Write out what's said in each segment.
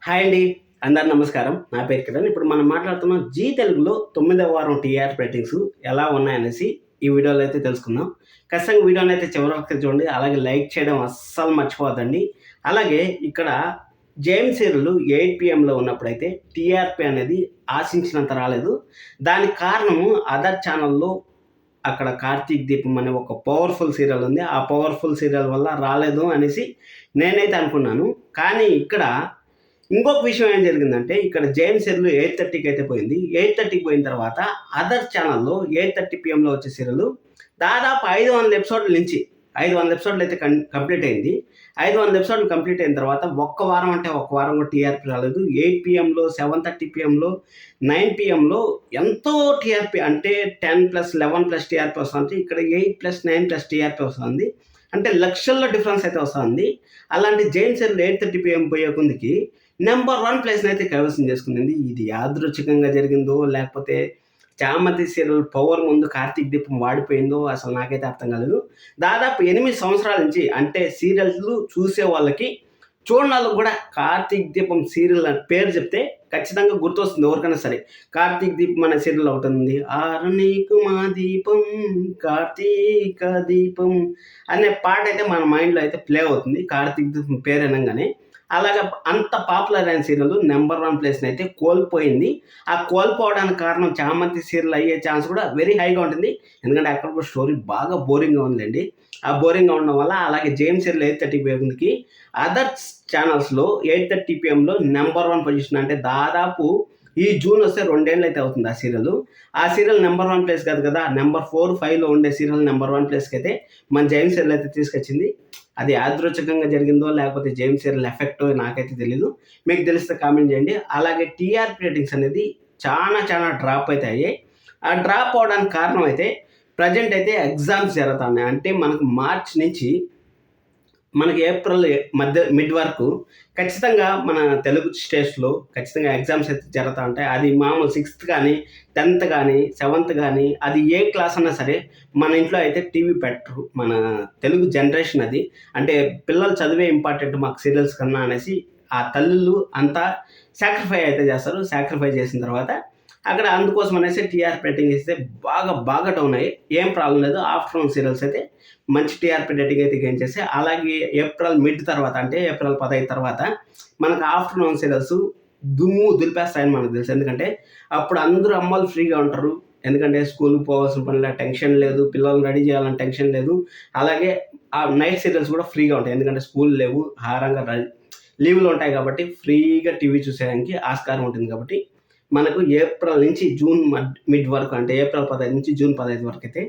Hi అండి. అందరు నమస్కారం. నా పేరు కిరణ్. ఇప్పుడు మనం మాట్లాడుతున్నాం జీ తెలుగులో 9వ వారం టీఆర్‌పీ రేటింగ్స్ ఎలా ఉన్నాయనేసి ఈ వీడియోలో అయితే తెలుసుకుందాం. ఖచ్చితంగా వీడియోని అయితే చివరి వరకు చూడండి. అలాగే లైక్ చేయడం అస్సలు మర్చిపోవద్దండి. అలాగే ఇక్కడ జేఎం సీరియల్ 8 పీఎంలో ఉన్నప్పుడైతే టీఆర్‌పీ అనేది ఆశించినంత రాలేదు. దానికి కారణము అదర్ ఛానల్‌లో అక్కడ 'కార్తీక్ దీపం' అనే ఒక పవర్‌ఫుల్ సీరియల్ ఉంది. ఆ పవర్‌ఫుల్ సీరియల్ వల్ల రాలేదు అనేసి నేనైతే అనుకున్నాను. కానీ ఇక్కడ ఇంకొక విషయం ఏం జరిగిందంటే, ఇక్కడ జేఎం సీరియల్ 8:30కి అయితే పోయింది. 8:30కి పోయిన తర్వాత అదర్ ఛానల్‌లో 8:30 పీఎంలో వచ్చే సీరియల్ దాదాపు 500 ఎపిసోడ్ల నుంచి 500 ఎపిసోడ్లు అయితే కంప్లీట్ అయింది. 500 ఎపిసోడ్లు కంప్లీట్ అయిన తర్వాత ఒక్క వారం అంటే ఒక్క వారం కూడా టీఆర్‌పీ రాలేదు. 8 పీఎంలో, 7:30 పీఎంలో, 9 పీఎంలో ఎంతో టీఆర్‌పీ అంటే 10+11+ టీఆర్‌పీ వస్తుంది. ఇక్కడ 8+9+ టీఆర్‌పీ వస్తుంది. అంటే లక్షల్లో డిఫరెన్స్ అయితే వస్తుంది. అలాంటి జేఎం సీరియల్ 8:30 పీఎం పోయే కొందికి నంబర్ 1 ప్లేస్‌నైతే కైవసం చేసుకుంది. ఇది యాదృచ్ఛికంగా జరిగిందో, లేకపోతే 'చామంతి' సీరియల్ పవర్ ముందు 'కార్తీక్ దీపం' వాడిపోయిందో అసలు నాకైతే అర్థం కాలేదు. దాదాపు 8 సంవత్సరాల నుంచి అంటే సీరియల్లు చూసే వాళ్ళకి, చూడనోళ్ళకి కూడా 'కార్తీక్ దీపం' సీరియల్ అని పేరు చెప్తే ఖచ్చితంగా గుర్తొస్తుంది ఎవరికైనా సరే. 'కార్తీక్ దీపం' అనే సీరియల్ ఒకటుంది. 'ఆరనీకు మా దీపం కార్తీక దీపం' అనే పాటైతే మన మైండ్‌లో అయితే ప్లే అవుతుంది. 'కార్తీక్ దీపం' పేరు వినంగానే. అలాగా అంత పాపులర్ అయిన సీరియల్ నంబర్ 1 ప్లేస్‌ని అయితే కోల్పోయింది. ఆ కోల్పోవడానికి కారణం 'చామంతి' సీరియల్ అయ్యే ఛాన్స్ కూడా వెరీ హైగా ఉంటుంది. ఎందుకంటే అక్కడ కూడా స్టోరీ బాగా బోరింగ్‌గా ఉందిలెండి. ఆ బోరింగ్‌గా ఉండడం వల్ల అలాగే జేఎం సీరియల్ 8:30 పీఎంకి అదర్ ఛానల్స్‌లో 8:30 పీఎంలో నంబర్ 1 పొజిషన్ అంటే దాదాపు ఈ జూన్ వస్తే 2 ఏళ్ళు అయితే అవుతుంది ఆ సీరియల్. ఆ సీరియల్ నంబర్ 1 ప్లేస్ కాదు కదా! నంబర్ 4, 5లో ఉండే సీరియల్ నంబర్ 1 ప్లేస్‌కి అయితే మన జేఎం సీరియల్ అయితే తీసుకొచ్చింది. అది యాదృచ్ఛికంగా జరిగిందో లేకపోతే జేఎం సీరియల్ ఎఫెక్టో నాకైతే తెలీదు. మీకు తెలిస్తే కామెంట్ చేయండి. అలాగే టీఆర్‌పీ రేటింగ్స్ అనేది చాలా డ్రాప్ అయితే అయ్యాయి. ఆ డ్రాప్ అవ్వడానికి కారణం అయితే ప్రెజెంట్ అయితే ఎగ్జామ్స్ జరుగుతున్నాయి. అంటే మనకు మార్చ్ నుంచి మనకి ఏప్రిల్ మిడ్ వరకు ఖచ్చితంగా మన తెలుగు స్టేట్స్‌లో ఖచ్చితంగా ఎగ్జామ్స్ అయితే జరుగుతా ఉంటాయి. అది మామూలు 6థ్ కానీ, 10థ్ కానీ, 7థ్ కానీ అది ఏ క్లాస్ అన్నా సరే మన ఇంట్లో అయితే టీవీ పెట్టరు. మన తెలుగు జనరేషన్ అది. అంటే పిల్లలు చదివే ఇంపార్టెంట్ మాకు సీరియల్స్ కన్నా అనేసి ఆ తల్లులు అంతా సాక్రిఫై అయితే చేస్తారు. సాక్రిఫై చేసిన తర్వాత అక్కడ అందుకోసం అనేసి టీఆర్‌పీ రేటింగ్ ఇస్తే బాగా డౌన్ అయ్యాయి. ఏం ప్రాబ్లమ్ లేదు. ఆఫ్టర్‌నూన్ సీరియల్స్ అయితే మంచి టీఆర్‌పీ రేటింగ్ అయితే గెయిన్ చేసాయి. అలాగే ఏప్రిల్ మిడ్ తర్వాత అంటే ఏప్రిల్ 15 తర్వాత మనకు ఆఫ్టర్‌నూన్ సీరియల్స్ దుమ్ము దులిపేస్తాయని మనకు తెలుసు. ఎందుకంటే అప్పుడు అందరూ అమ్మలు ఫ్రీగా ఉంటారు. ఎందుకంటే స్కూల్‌కి పోవాల్సిన పనిలే, టెన్షన్ లేదు. పిల్లల్ని రెడీ చేయాలని టెన్షన్ లేదు. అలాగే ఆ నైట్ సీరియల్స్ కూడా ఫ్రీగా ఉంటాయి. ఎందుకంటే స్కూల్ లేవు. హారంగా లీవ్‌లు ఉంటాయి కాబట్టి ఫ్రీగా టీవీ చూసేయడానికి ఆస్కారం ఉంటుంది కాబట్టి మనకు ఏప్రిల్ నుంచి జూన్ మిడ్ వరకు అంటే ఏప్రిల్ 15 నుంచి జూన్ 15 వరకు అయితే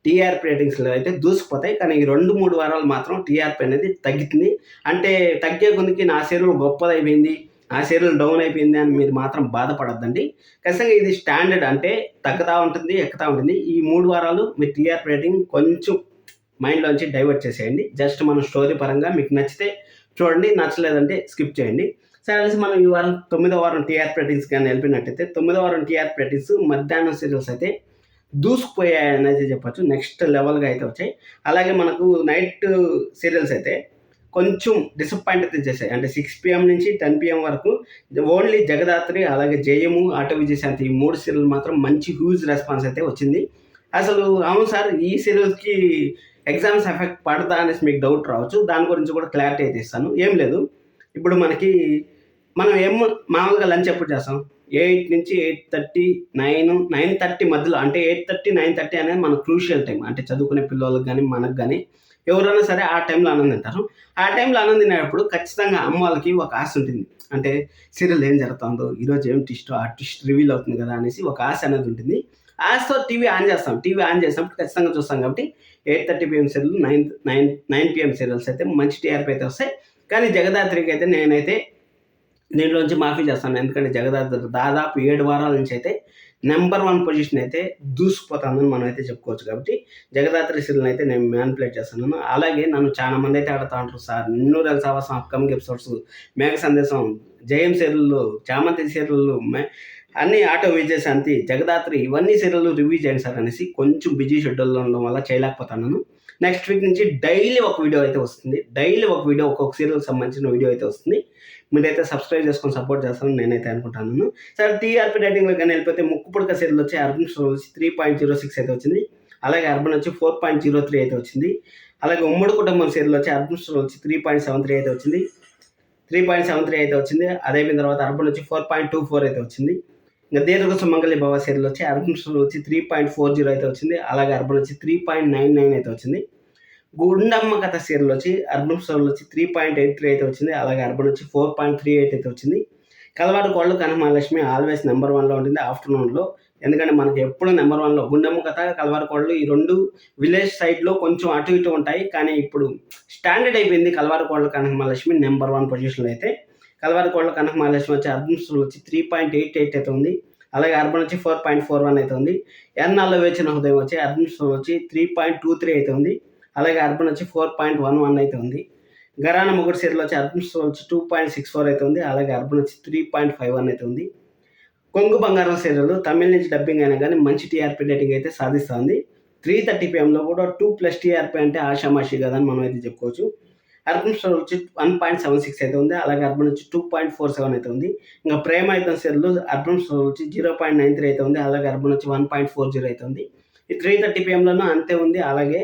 టీఆర్‌పీ రేటింగ్స్‌లో అయితే దూసుకుపోతాయి. కానీ ఈ 2, 3 వారాలు మాత్రం టీఆర్‌పీ అనేది తగ్గుతుంది. అంటే తగ్గే కొద్దికి నా సీరియల్ గొప్పదైపోయింది, ఆ సీరియల్ డౌన్ అయిపోయింది అని మీరు మాత్రం బాధపడొద్దండి. ఖచ్చితంగా ఇది స్టాండర్డ్ అంటే తగ్గుతా ఉంటుంది, ఎక్కుతా ఉంటుంది. ఈ 3 వారాలు మీ టీఆర్‌పీ రేటింగ్ కొంచెం మైండ్‌లోంచి డైవర్ట్ చేసేయండి. జస్ట్ మన స్టోరీ పరంగా మీకు నచ్చితే చూడండి, నచ్చలేదంటే స్కిప్ చేయండి. సరే అనేసి మనం ఈ వారం 9వ వారం టీఆర్‌పీ రేటింగ్స్ కానీ వెళ్ళిపోయినట్టయితే 9వ వారం టీఆర్‌పీ రేటింగ్స్ మధ్యాహ్నం సీరియల్స్ అయితే దూసుకుపోయాయని అయితే చెప్పొచ్చు. నెక్స్ట్ లెవెల్‌గా అయితే వచ్చాయి. అలాగే మనకు నైట్ సీరియల్స్ అయితే కొంచెం డిసప్పాయింట్ అయితే చేశాయి. అంటే 6 పీఎం నుంచి 10 పీఎం వరకు ఓన్లీ జగదాత్రి, అలాగే జయము, ఆటో విజయశాంతి ఈ 3 సీరియల్ మాత్రం మంచి హ్యూజ్ రెస్పాన్స్ అయితే వచ్చింది. అసలు అవును సార్ ఈ సీరియల్స్‌కి ఎగ్జామ్స్ ఎఫెక్ట్ పడదా అనేసి మీకు డౌట్ రావచ్చు. దాని గురించి కూడా క్లారిటీ అయితే ఇస్తాను. ఏం లేదు. ఇప్పుడు మనం మామూలుగా లంచ్ ఎప్పుడు చేస్తాం? 8 నుంచి 8:30, 9:30 మధ్యలో అంటే 8:30, 9:30 అనేది మన క్రూషియల్ టైం. అంటే చదువుకునే పిల్లోళ్ళకి గానీ, మనకు గానీ ఎవరైనా సరే ఆ టైంలో అన్నం తింటారు. ఆ టైంలో అన్నం తినేటప్పుడు ఖచ్చితంగా అమ్మ వాళ్ళకి ఒక ఆశ ఉంటుంది. అంటే సీరియల్ ఏం జరుగుతుందో, ఈరోజు ఏం ట్విస్టో, ఆ ట్విస్ట్ రివీల్ అవుతుంది కదా అనేసి ఒక ఆశ అనేది ఉంటుంది. ఆశతో టీవీ ఆన్ చేస్తాం. టీవీ ఆన్ చేసినప్పుడు ఖచ్చితంగా చూస్తాం కాబట్టి 8:30 పీఎం సీరియల్, 9 పీఎం సీరియల్స్ అయితే మంచి టీఆర్‌పీ అయితే వస్తాయి. కానీ జగదాత్రికి అయితే నేనైతే దీంట్లోంచి మాఫీ చేస్తాను. ఎందుకంటే జగదాత్రి దాదాపు 7 వారాల నుంచి అయితే నంబర్ 1 పొజిషన్ అయితే దూసుకుపోతుందని మనం అయితే చెప్పుకోవచ్చు. కాబట్టి జగదాత్రి సీరియల్‌ని అయితే నేను మ్యానిపులేట్ చేస్తున్నాను. అలాగే నన్ను చాలా మంది అయితే అడుగుతా ఉంటారు, సార్ నిన్ను సావాసం అప్‌కమింగ్ ఎపిసోడ్స్, మేఘ సందేశం, జయం సీరియల్‌లు, చామంతి సీరియల్‌లు అన్నీ ఆటో విజయశాంతి, జగదాత్రి ఇవన్నీ సీరియల్‌లు రివ్యూ చేయండి సార్ అనేసి కొంచెం బిజీ షెడ్యూల్‌లో ఉండడం వల్ల చేయలేకపోతున్నాను. నెక్స్ట్ వీక్ నుంచి డైలీ ఒక వీడియో అయితే వస్తుంది. డైలీ ఒక వీడియో ఒక్కొక్క సీరియల్కి సంబంధించిన వీడియో అయితే వస్తుంది. మీరైతే సబ్స్క్రైబ్ చేసుకొని సపోర్ట్ చేస్తారని నేనైతే అనుకుంటున్నాను. సరే, టీఆర్పీ రేటింగ్లో కానీ వెళ్ళిపోతే ముక్కుపుడక సీరియల్ వచ్చి అర్బన్ స్టోర్ వచ్చి 3.06 అయితే వచ్చింది. అలాగే అర్బన్ వచ్చి 4.03 అయితే వచ్చింది. అలాగే ఉమ్మడి కుటుంబం సీరియల్ వచ్చి అర్బన్ స్టోర్ వచ్చి 3.73 అయితే వచ్చింది. 3.73 అయితే వచ్చింది. అదైపోయిన తర్వాత అర్బన్ వచ్చి 4.24 అయితే వచ్చింది. ఇంకా దీర్ఘ సుమంగళి భవ సీరియల్ వచ్చి అర్బన్ స్టోర్ వచ్చి 3.40 అయితే వచ్చింది. అలాగే అర్బన్ వచ్చి 3.99 అయితే వచ్చింది. గుండమ్మ కథ సీరియల్ వచ్చి అర్బన్ స్టోర్ వచ్చి 3.83 అయితే వచ్చింది. అలాగే అర్బన్ వచ్చి 4.38 అయితే వచ్చింది. కలవాడు కోళ్ళు కనకమహాలక్ష్మి ఆల్వేస్ నెంబర్ 1లో ఉంటుంది ఆఫ్టర్నూన్లో. ఎందుకంటే మనకి ఎప్పుడు నెంబర్ 1లో గుండమ్మ కథ, కలవాడు కోళ్ళు ఈ రెండు విలేజ్ సైడ్లో కొంచెం అటు ఇటు ఉంటాయి. కానీ ఇప్పుడు స్టాండర్డ్ అయిపోయింది కలవాడు కోళ్ళు కనకమహాలక్ష్మి నెంబర్ 1 పొజిషన్లో అయితే. కలవాడు కోళ్ళు కనకమహాలక్ష్మి వచ్చి అర్బన్ స్టోర్ వచ్చి 3.88 అయితే ఉంది. అలాగే అర్బన్ వచ్చి 4.41 అయితే ఉంది. ఎన్నాళ్ళు వేచిన హృదయం వచ్చి అర్బన్ స్టోర్ వచ్చి 3.23 అయితే ఉంది. అలాగే అర్బన్ వచ్చి 4.11 అయితే ఉంది. గరాన ముగ్గురు సీరియల్ వచ్చి అర్బన్ స్టోర్ వచ్చి 2.64 అయితే ఉంది. అలాగే అర్బన్ వచ్చి 3.51 అయితే ఉంది. కొంగు బంగారం సీరియల్ తమిళ నుంచి డబ్బింగ్ అయినా కానీ మంచి టీఆర్పీ రేటింగ్ అయితే సాధిస్తుంది. 3:30 PM కూడా 2+ టీఆర్పీ అంటే ఆషామాషి కదా అని మనం అయితే చెప్పుకోవచ్చు. అర్బన్ స్టోర్ వచ్చి 1.76 అయితే ఉంది. అలాగే అర్బన్ వచ్చి 2.47 అయితే ఉంది. ఇంకా ప్రేమ అయితే సీరియల్ అర్బన్ స్టోర్ వచ్చి 0.93 అయితే ఉంది. అలాగే అర్బన్ వచ్చి 1.40 అయితే ఉంది. ఈ 3:30 PMలోనూ అంతే ఉంది. అలాగే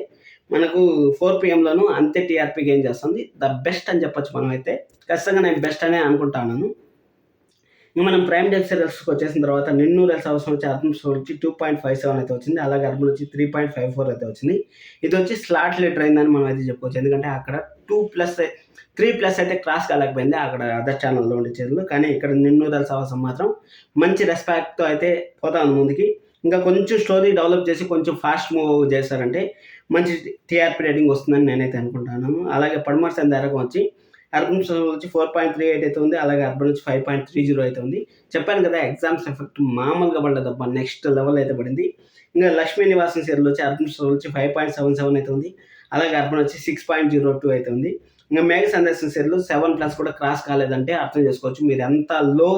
మనకు 4 PMలోనూ అంతే టీఆర్పీ గెయిన్ చేస్తుంది. ద బెస్ట్ అని చెప్పొచ్చు. మనం అయితే ఖచ్చితంగా నేను బెస్ట్ అనే అనుకుంటాను. మనం ప్రైమ్ డే సీరియల్స్కి వచ్చేసిన తర్వాత నిన్నూరు అవసరం వచ్చి అర్బన్ స్టోర్ వచ్చి 2.57 అయితే వచ్చింది. అలాగే అర్బన్ వచ్చి 3.54 అయితే వచ్చింది. ఇది వచ్చి స్లాట్ లీటర్ అయిందని మనం అయితే చెప్పుకోవచ్చు. ఎందుకంటే అక్కడ 3+ అయితే క్రాస్ కాలేకపోయింది అక్కడ అదర్ ఛానల్లో ఉండే చీరలు. కానీ ఇక్కడ నిన్నూరు అవసరం మాత్రం మంచి రెస్పెక్ట్తో అయితే పోతాను ముందుకి. ఇంకా కొంచెం స్టోరీ డెవలప్ చేసి కొంచెం ఫాస్ట్ మూవ్ చేశారంటే మంచి టీఆర్పీ రేటింగ్ వస్తుందని నేనైతే అనుకుంటున్నాను. అలాగే పడమర్స్ అండ్ ధరకం వచ్చి అర్బన్ స్టోర్ వచ్చి 4.38 అయితే ఉంది. అలాగే అర్బన్ వచ్చి 5.30 అయితే ఉంది. చెప్పాను కదా, ఎగ్జామ్స్ ఎఫెక్ట్ మామూలుగా పడలేదబ్బా, నెక్స్ట్ లెవెల్ అయితే పడింది. ఇంకా లక్ష్మీ నివాసం సీరియల్ వచ్చి అర్బన్ స్టోర్ వచ్చి 5.77 అయితే ఉంది. అలాగే అర్బన్ వచ్చి 6.02 అయితే ఉంది. ఇంకా మేఘ సందేశం సీరియల్ 7+ కూడా క్రాస్ కాలేదంటే అర్థం చేసుకోవచ్చు మీరు ఎంత లో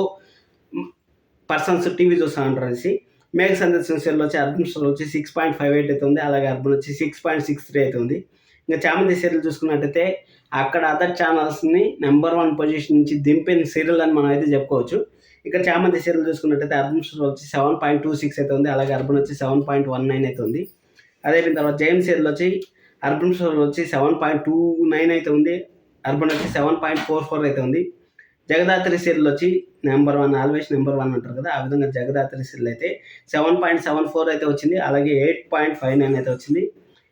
పర్సన్స్ టీవీ చూస్తారంటారు అనేసి. మేఘ సందేశం సీరియల్ వచ్చి అర్బన్ స్టోర్ వచ్చి 6.58 అయితే ఉంది. అలాగే అర్బన్ వచ్చి 6.63 అయితే ఉంది. ఇంకా చామంతి సీరియల్ చూసుకున్నట్టయితే అక్కడ అదర్ ఛానల్స్ని నెంబర్ 1 పొజిషన్ నుంచి దింపిన సీరియల్ అని మనం అయితే చెప్పుకోవచ్చు. ఇక్కడ చామంతి సీరియల్ చూసుకున్నట్టయితే అర్బన్ స్టోర్ వచ్చి 7.26 అయితే ఉంది. అలాగే అర్బన్ వచ్చి 7.19 అయితే ఉంది. అదైపోయిన తర్వాత జైన్ సీరియల్ వచ్చి అర్బన్ స్టోర్ వచ్చి 7.29 అయితే ఉంది. అర్బన్ వచ్చి 7.44 అయితే ఉంది. జగదాత్రి సీరియల్ వచ్చి నెంబర్ 1 ఆల్వేస్ నెంబర్ 1 అంటారు కదా, ఆ విధంగా జగదాత్రి సీరియల్ అయితే 7.74 అయితే వచ్చింది. అలాగే 8.59 అయితే వచ్చింది.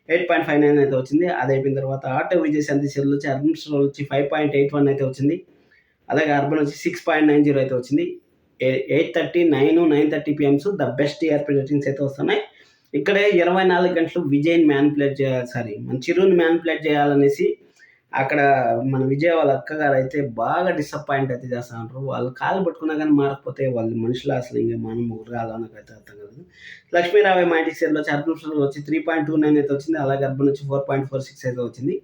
8.59 అయితే వచ్చింది. అది అయిపోయిన తర్వాత ఆటో విజయశాంతి సీరియల్ వచ్చి అర్బన్ స్టోర్ వచ్చి 5.81 అయితే వచ్చింది. అలాగే అర్బన్ వచ్చి 6.90 అయితే వచ్చింది. 8:30, 9, 9:30 PMs the best TRP ratings అయితే వస్తున్నాయి. ఇక్కడే 24 గంటలు విజయ్ని మ్యానిపులేట్ చేయాలి, మన చిరుని మ్యానిపులేట్ చేయాలనేసి అక్కడ మన విజయ్ వాళ్ళ అక్కగారు అయితే బాగా డిసప్పాయింట్ అయితే చేస్తూ ఉంటారు. వాళ్ళు కాలు పట్టుకున్నా కానీ మారకపోతే వాళ్ళు మనుషులు అసలు ఇంకా మనం ముగ్గురాలో నాకైతే అర్థం కాదు. లక్ష్మీరావే మా ఇంటి సీరియల్ వచ్చి అర్బన్ స్టోర్ వచ్చి 3.29 అయితే వచ్చింది. అలాగే అర్బన్ వచ్చి 4.46 అయితే వచ్చింది.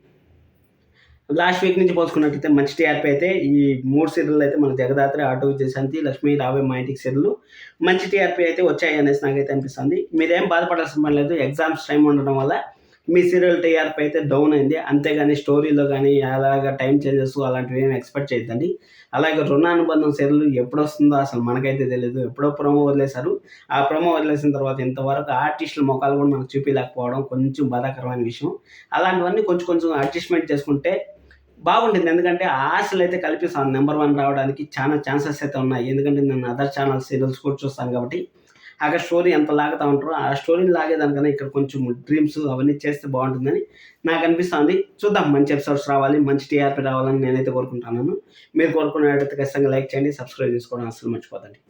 లాస్ట్ వీక్ నుంచి పోల్చుకున్నట్టయితే మంచి టీఆర్పీ అయితే ఈ 3 సీరియల్ అయితే మన జగదాత్రి, ఆటో విజయశాంతి, లక్ష్మీ రావే మా ఇంటికి సీరియల్ మంచి టీఆర్పీ అయితే వచ్చాయి అనేసి నాకైతే అనిపిస్తుంది. మీరేం బాధపడాల్సిన పని లేదు. ఎగ్జామ్స్ టైం ఉండడం వల్ల మీ సీరియల్ టీఆర్పీ అయితే డౌన్ అయింది. అంతేగాని స్టోరీలో కానీ అలాగా టైం చేంజెస్ అలాంటివి ఏమి ఎక్స్పెక్ట్ చేయొద్దండి. అలాగే రుణానుబంధం సీరియల్ ఎప్పుడు వస్తుందో అసలు మనకైతే తెలియదు. ఎప్పుడో ప్రోమో వదిలేశారు. ఆ ప్రోమో వదిలేసిన తర్వాత ఇంతవరకు ఆర్టిస్టుల ముఖాలు కూడా మనకు చూపించలేకపోవడం కొంచెం బాధాకరమైన విషయం. అలాంటివన్నీ కొంచెం అడ్జస్ట్మెంట్ చేసుకుంటే బాగుంటుంది. ఎందుకంటే ఆశలు అయితే కల్పిస్తాను నెంబర్ 1 రావడానికి చాలా ఛాన్సెస్ అయితే ఉన్నాయి. ఎందుకంటే నేను అదర్ ఛానల్ సీరియల్స్ కూడా చూస్తాను కాబట్టి అక్కడ స్టోరీ ఎంత లాగుతూ ఉంటారో ఆ స్టోరీని లాగేదానికన్నా ఇక్కడ కొంచెం డ్రీమ్స్ అవన్నీ చేస్తే బాగుంటుందని నాకు అనిపిస్తుంది. చూద్దాం, మంచి ఎపిసోడ్స్ రావాలి, మంచి టీఆర్పీ రావాలని నేనైతే కోరుకుంటున్నాను. మీరు కోరుకునేటైతే ఖచ్చితంగా లైక్ చేయండి, సబ్స్క్రైబ్ చేసుకోవడం అసలు మర్చిపోదండి.